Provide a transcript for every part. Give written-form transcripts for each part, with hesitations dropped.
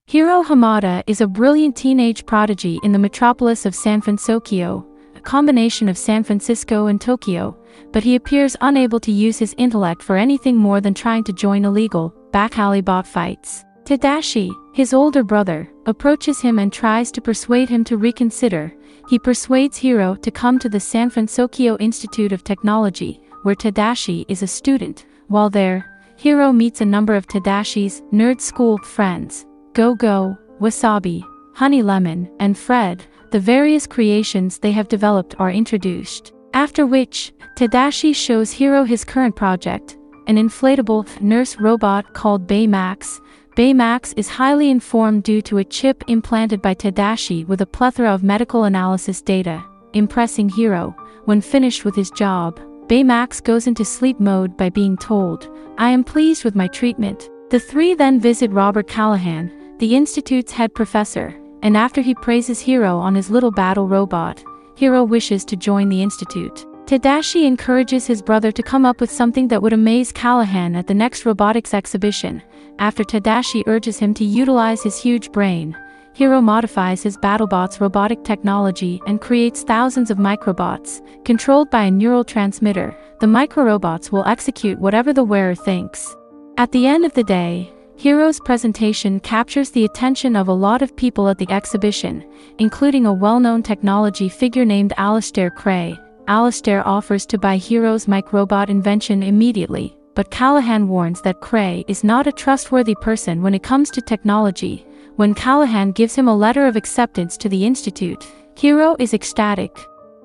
Hiro Hamada is a brilliant teenage prodigy in the metropolis of San Francisco, a combination of San Francisco and Tokyo, but he appears unable to use his intellect for anything more than trying to join illegal, back-alley bot fights. Tadashi, his older brother, approaches him and tries to persuade him to reconsider. He persuades Hiro to come to the San Francisco Institute of Technology, where Tadashi is a student. While there, Hiro meets a number of Tadashi's nerd school friends. Go-Go, Wasabi, Honey Lemon, and Fred. The various creations they have developed are introduced. After which, Tadashi shows Hiro his current project, an inflatable nurse robot called Baymax. Baymax is highly informed due to a chip implanted by Tadashi with a plethora of medical analysis data, impressing Hiro. When finished with his job, Baymax goes into sleep mode by being told, "I am pleased with my treatment." The three then visit Robert Callahan, the institute's head professor, and after he praises Hiro on his little battle robot, Hiro wishes to join the institute. Tadashi encourages his brother to come up with something that would amaze Callahan at the next robotics exhibition. After Tadashi urges him to utilize his huge brain, Hiro modifies his BattleBot's robotic technology and creates thousands of microbots, controlled by a neural transmitter. The microrobots will execute whatever the wearer thinks. At the end of the day, Hiro's presentation captures the attention of a lot of people at the exhibition, including a well-known technology figure named Alistair Cray. Alistair offers to buy Hiro's microbot invention immediately, but Callahan warns that Cray is not a trustworthy person when it comes to technology. When Callahan gives him a letter of acceptance to the institute, Hiro is ecstatic.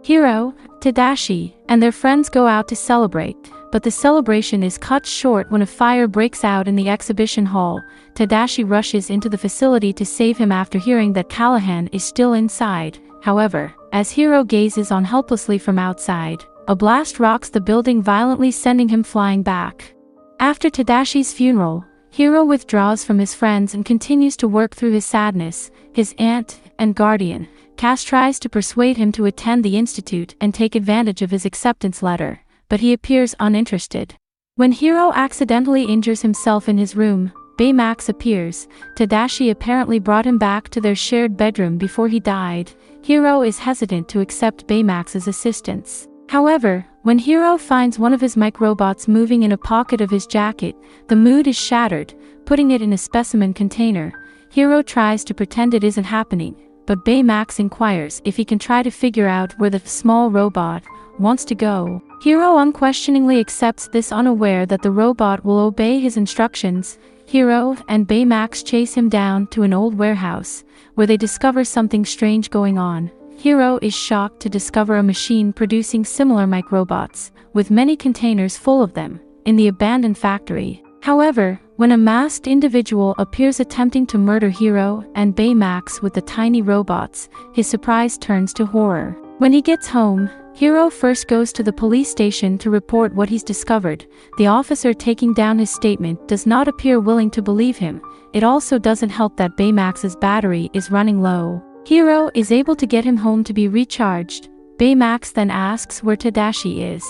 Hiro, Tadashi, and their friends go out to celebrate, but the celebration is cut short when a fire breaks out in the exhibition hall. Tadashi rushes into the facility to save him after hearing that Callahan is still inside. However, as Hiro gazes on helplessly from outside, a blast rocks the building violently, sending him flying back. After Tadashi's funeral, Hiro withdraws from his friends and continues to work through his sadness. His aunt and guardian, Cass, tries to persuade him to attend the institute and take advantage of his acceptance letter, but he appears uninterested. When Hiro accidentally injures himself in his room, Baymax appears. Tadashi apparently brought him back to their shared bedroom before he died. Hiro is hesitant to accept Baymax's assistance. However, when Hiro finds one of his microbots moving in a pocket of his jacket, the mood is shattered. Putting it in a specimen container, Hiro tries to pretend it isn't happening, but Baymax inquires if he can try to figure out where the small robot wants to go. Hiro unquestioningly accepts this, unaware that the robot will obey his instructions. Hiro and Baymax chase him down to an old warehouse, where they discover something strange going on. Hiro is shocked to discover a machine producing similar microbots, with many containers full of them, in the abandoned factory. However, when a masked individual appears attempting to murder Hiro and Baymax with the tiny robots, his surprise turns to horror. When he gets home, Hiro first goes to the police station to report what he's discovered. The officer taking down his statement does not appear willing to believe him. It also doesn't help that Baymax's battery is running low. Hiro is able to get him home to be recharged. Baymax then asks where Tadashi is,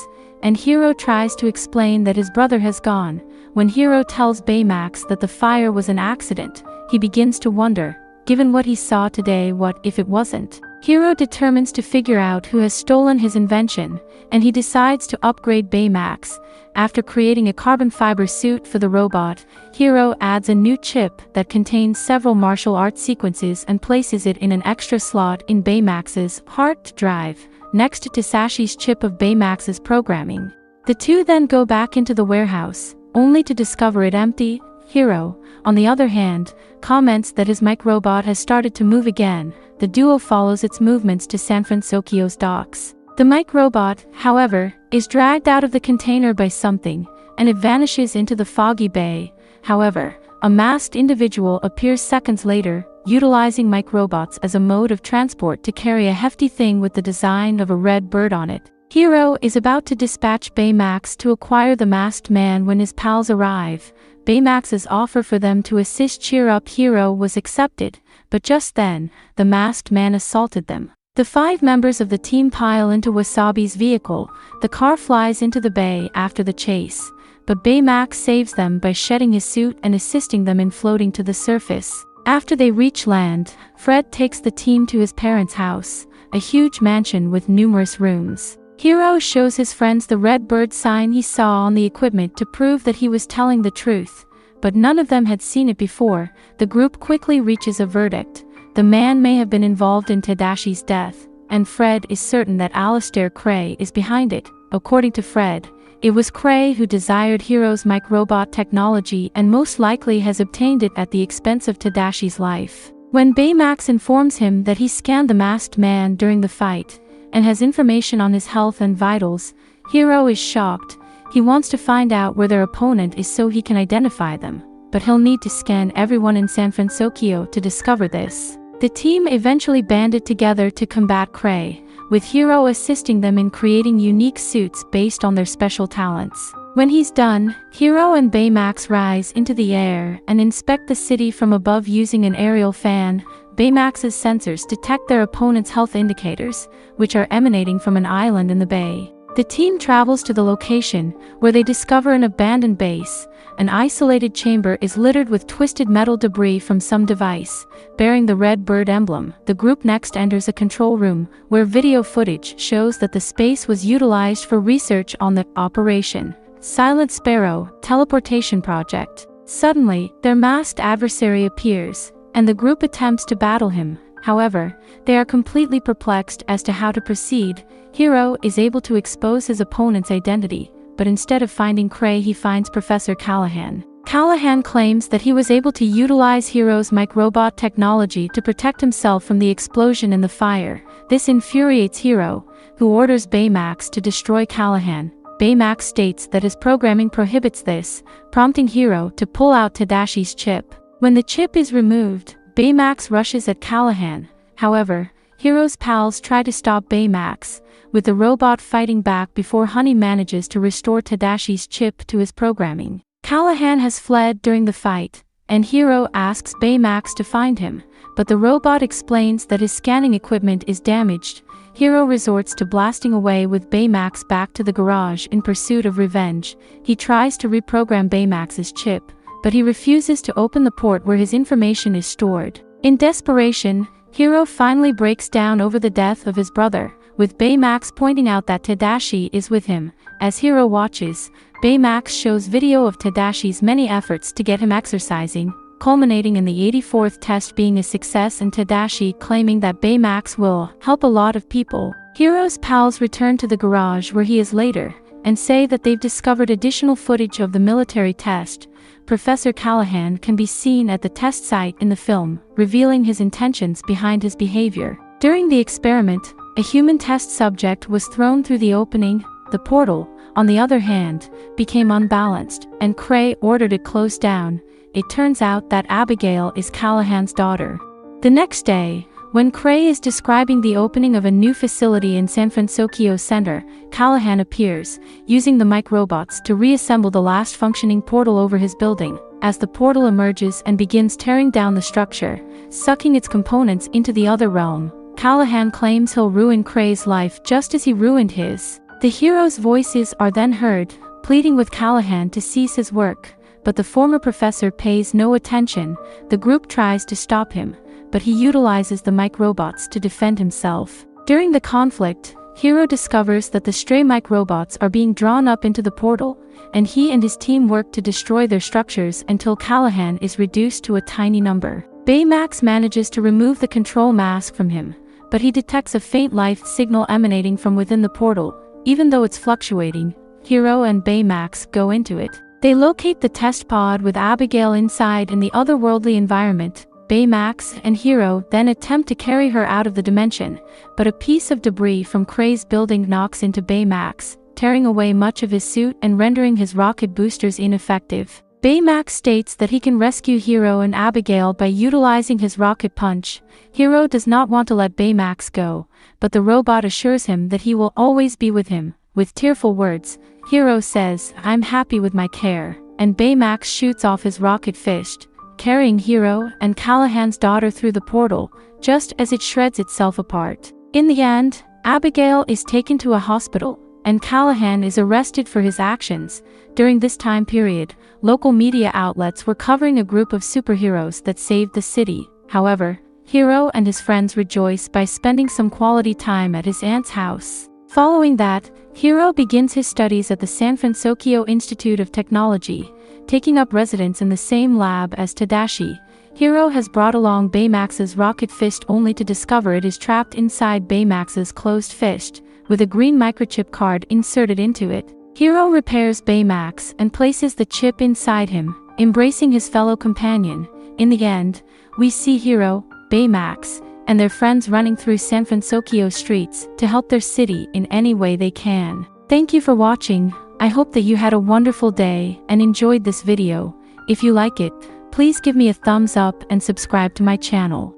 and Hiro tries to explain that his brother has gone. When Hiro tells Baymax that the fire was an accident, he begins to wonder, given what he saw today, what if it wasn't? Hiro determines to figure out who has stolen his invention, and he decides to upgrade Baymax. After creating a carbon fiber suit for the robot, Hiro adds a new chip that contains several martial arts sequences and places it in an extra slot in Baymax's hard drive, next to Tasashi's chip of Baymax's programming. The two then go back into the warehouse, only to discover it empty. Hiro, on the other hand, comments that his microbot has started to move again. The duo follows its movements to San Francisco's docks. The microbot, however, is dragged out of the container by something, and it vanishes into the foggy bay. However, a masked individual appears seconds later, utilizing microbots as a mode of transport to carry a hefty thing with the design of a red bird on it. Hiro is about to dispatch Baymax to acquire the masked man when his pals arrive. Baymax's offer for them to assist cheer up Hiro was accepted, but just then, the masked man assaulted them. The 5 members of the team pile into Wasabi's vehicle. The car flies into the bay after the chase, but Baymax saves them by shedding his suit and assisting them in floating to the surface. After they reach land, Fred takes the team to his parents' house, a huge mansion with numerous rooms. Hiro shows his friends the red bird sign he saw on the equipment to prove that he was telling the truth, but none of them had seen it before. The group quickly reaches a verdict. The man may have been involved in Tadashi's death, and Fred is certain that Alistair Cray is behind it. According to Fred, it was Cray who desired Hiro's microbot technology and most likely has obtained it at the expense of Tadashi's life. When Baymax informs him that he scanned the masked man during the fight, and has information on his health and vitals, Hiro is shocked. He wants to find out where their opponent is so he can identify them, but he'll need to scan everyone in San Francisco to discover this. The team eventually banded together to combat Cray, with Hiro assisting them in creating unique suits based on their special talents. When he's done, Hiro and Baymax rise into the air and inspect the city from above using an aerial fan. Baymax's sensors detect their opponent's health indicators, which are emanating from an island in the bay. The team travels to the location, where they discover an abandoned base. An isolated chamber is littered with twisted metal debris from some device, bearing the red bird emblem. The group next enters a control room, where video footage shows that the space was utilized for research on the Operation Silent Sparrow teleportation project. Suddenly, their masked adversary appears, and the group attempts to battle him. However, they are completely perplexed as to how to proceed. Hiro is able to expose his opponent's identity, but instead of finding Cray, he finds Professor Callahan. Callahan claims that he was able to utilize Hiro's microbot technology to protect himself from the explosion in the fire. This infuriates Hiro, who orders Baymax to destroy Callahan. Baymax states that his programming prohibits this, prompting Hiro to pull out Tadashi's chip. When the chip is removed, Baymax rushes at Callahan. However, Hiro's pals try to stop Baymax, with the robot fighting back before Honey manages to restore Tadashi's chip to his programming. Callahan has fled during the fight, and Hiro asks Baymax to find him, but the robot explains that his scanning equipment is damaged. Hiro resorts to blasting away with Baymax back to the garage in pursuit of revenge. He tries to reprogram Baymax's chip, but he refuses to open the port where his information is stored. In desperation, Hiro finally breaks down over the death of his brother, with Baymax pointing out that Tadashi is with him. As Hiro watches, Baymax shows video of Tadashi's many efforts to get him exercising, culminating in the 84th test being a success and Tadashi claiming that Baymax will help a lot of people. Hiro's pals return to the garage where he is later, and say that they've discovered additional footage of the military test. Professor Callahan can be seen at the test site in the film, revealing his intentions behind his behavior. During the experiment, a human test subject was thrown through the opening. The portal, on the other hand, became unbalanced, and Cray ordered it closed down. It turns out that Abigail is Callahan's daughter. The next day, when Cray is describing the opening of a new facility in San Francisco Center, Callahan appears, using the microbots to reassemble the last functioning portal over his building. As the portal emerges and begins tearing down the structure, sucking its components into the other realm, Callahan claims he'll ruin Cray's life just as he ruined his. The hero's voices are then heard, pleading with Callahan to cease his work, but the former professor pays no attention. The group tries to stop him, but he utilizes the microbots to defend himself. During the conflict, Hiro discovers that the stray microbots are being drawn up into the portal, and he and his team work to destroy their structures until Callahan is reduced to a tiny number. Baymax manages to remove the control mask from him, but he detects a faint life signal emanating from within the portal. Even though it's fluctuating, Hiro and Baymax go into it. They locate the test pod with Abigail inside in the otherworldly environment. Baymax and Hiro then attempt to carry her out of the dimension, but a piece of debris from Cray's building knocks into Baymax, tearing away much of his suit and rendering his rocket boosters ineffective. Baymax states that he can rescue Hiro and Abigail by utilizing his rocket punch. Hiro does not want to let Baymax go, but the robot assures him that he will always be with him. With tearful words, Hiro says, "I'm happy with my care," and Baymax shoots off his rocket fist, carrying Hiro and Callahan's daughter through the portal, just as it shreds itself apart. In the end, Abigail is taken to a hospital, and Callahan is arrested for his actions. During this time period, local media outlets were covering a group of superheroes that saved the city. However, Hiro and his friends rejoice by spending some quality time at his aunt's house. Following that, Hiro begins his studies at the San Francisco Institute of Technology, taking up residence in the same lab as Tadashi. Hiro has brought along Baymax's rocket fist only to discover it is trapped inside Baymax's closed fist, with a green microchip card inserted into it. Hiro repairs Baymax and places the chip inside him, embracing his fellow companion. In the end, we see Hiro, Baymax, and their friends running through San Francisco streets to help their city in any way they can. Thank you for watching. I hope that you had a wonderful day and enjoyed this video. If you like it, please give me a thumbs up and subscribe to my channel.